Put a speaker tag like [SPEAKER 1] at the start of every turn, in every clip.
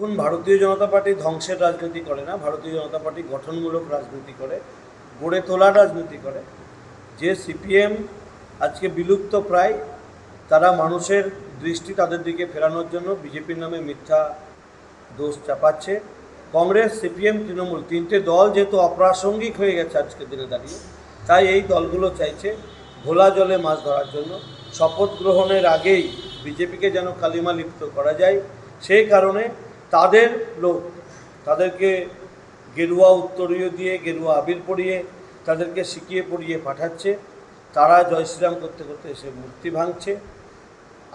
[SPEAKER 1] দেখুন, ভারতীয় জনতা পার্টি ধ্বংসের রাজনীতি করে না। ভারতীয় জনতা পার্টি গঠনমূলক রাজনীতি করে, গড়ে তোলার রাজনীতি করে। যে সিপিএম আজকে বিলুপ্ত প্রায়, তারা মানুষের দৃষ্টি তাদের দিকে ফেরানোর জন্য বিজেপির নামে মিথ্যা দোষ চাপাচ্ছে। কংগ্রেস, সিপিএম, তৃণমূল তিনটে দল যেহেতু অপ্রাসঙ্গিক হয়ে গেছে আজকের দিনে দাঁড়িয়ে, তাই এই দলগুলো চাইছে ঘোলা জলে মাছ ধরার জন্য। শপথ গ্রহণের আগেই বিজেপিকে যেন কালিমা লিপ্ত করা যায়, সেই কারণে তাদের লোক তাদেরকে গেরুয়া উত্তরীয় দিয়ে, গেরুয়া আবির পরিয়ে, তাদেরকে শিখিয়ে পড়িয়ে পাঠাচ্ছে। তারা জয় শ্রীরাম করতে করতে এসে মূর্তি ভাঙছে,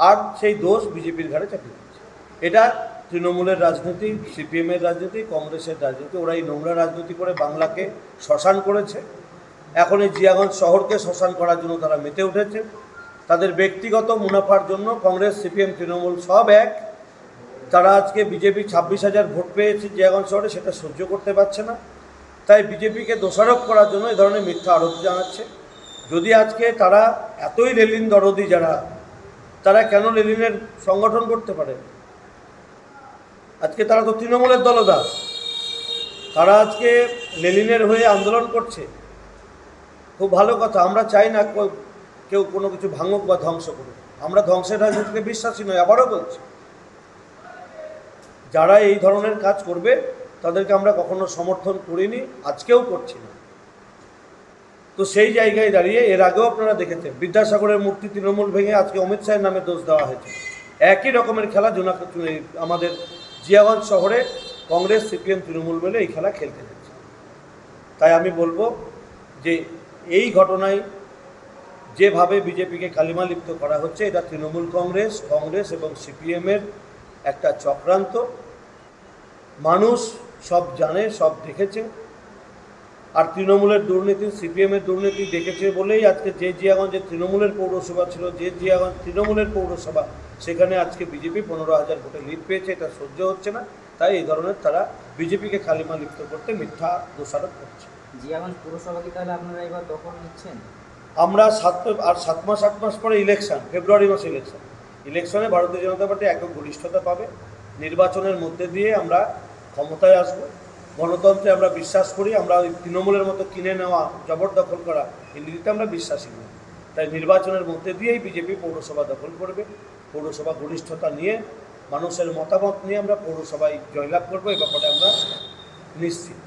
[SPEAKER 1] আর সেই দোষ বিজেপির ঘাড়ে চাপিয়ে দিচ্ছে। এটা তৃণমূলের রাজনীতি, সিপিএমের রাজনীতি, কংগ্রেসের রাজনীতি। ওরা এই নোংরা রাজনীতি করে বাংলাকে শ্মশান করেছে। এখন এই জিয়াগঞ্জ শহরকে শ্মশান করার জন্য তারা মেতে উঠেছে। তাদের ব্যক্তিগত মুনাফার জন্য কংগ্রেস, সিপিএম, তৃণমূল সব এক। তারা আজকে বিজেপি 26,000 ভোট পেয়েছে জিয়াগঞ্জ শহরে, সেটা সহ্য করতে পারছে না। তাই বিজেপিকে দোষারোপ করার জন্য এই ধরনের মিথ্যা আরোপ জানাচ্ছে। যদি আজকে তারা এতই লেলিন দরদি, যারা তারা কেন লেলিনের সংগঠন করতে পারে? আজকে তারা তো তৃণমূলের দলদাস। তারা আজকে লেলিনের হয়ে আন্দোলন করছে, খুব ভালো কথা। আমরা চাই না কেউ কোনো কিছু ভাঙুক বা ধ্বংস করুক। আমরা ধ্বংসের রাজনীতিতে বিশ্বাসী নই। আবারও বলছি, যারা এই ধরনের কাজ করবে তাদেরকে আমরা কখনো সমর্থন করিনি, আজকেও করছি না। তো সেই জায়গায় দাঁড়িয়ে এর আগেও আপনারা দেখেছেন, বিদ্যাসাগরের মূর্তি তৃণমূল ভেঙে আজকে অমিত শাহের নামে দোষ দেওয়া হয়েছে। একই রকমের খেলা আমাদের জিয়াগঞ্জ শহরে কংগ্রেস, সিপিএম, তৃণমূল মিলে এই খেলা খেলতে যাচ্ছে। তাই আমি বলবো যে এই ঘটনায় যেভাবে বিজেপিকে কালিমা লিপ্ত করা হচ্ছে, এটা তৃণমূল কংগ্রেস এবং সিপিএমের একটা চক্রান্ত। মানুষ সব জানে, সব দেখেছে। আর তৃণমূলের দুর্নীতি, সিপিএমের দুর্নীতি দেখেছে বলেই আজকে যে জিয়াগঞ্জে তৃণমূলের পৌরসভা ছিল, যে জিয়াগঞ্জ তৃণমূলের পৌরসভা, সেখানে আজকে বিজেপি 15,000 ভোটে লিড পেয়েছে। এটা সহ্য হচ্ছে না। তাই এই ধরনের তারা বিজেপিকে কালিমা লিপ্ত করতে মিথ্যা দোষারোপ করছে।
[SPEAKER 2] জিয়াগঞ্জ পৌরসভা কি তাহলে আপনারা এবার দখল নিচ্ছেন?
[SPEAKER 1] আমরা 8 মাস পরে ইলেকশন, ফেব্রুয়ারি মাসে ইলেকশনে ভারতীয় জনতা পার্টি একক গরিষ্ঠতা পাবে। নির্বাচনের মধ্যে দিয়ে আমরা ক্ষমতায় আসব। গণতন্ত্রে আমরা বিশ্বাস করি। আমরা ওই তৃণমূলের মতো কিনে নেওয়া, জবরদখল করা, এই নীতিতে আমরা বিশ্বাসী নই। তাই নির্বাচনের মধ্যে দিয়েই বিজেপি পৌরসভা দখল করবে। পৌরসভা গরিষ্ঠতা নিয়ে, মানুষের মতামত নিয়ে আমরা পৌরসভায় জয়লাভ করবো। এ ব্যাপারে আমরা নিশ্চিত।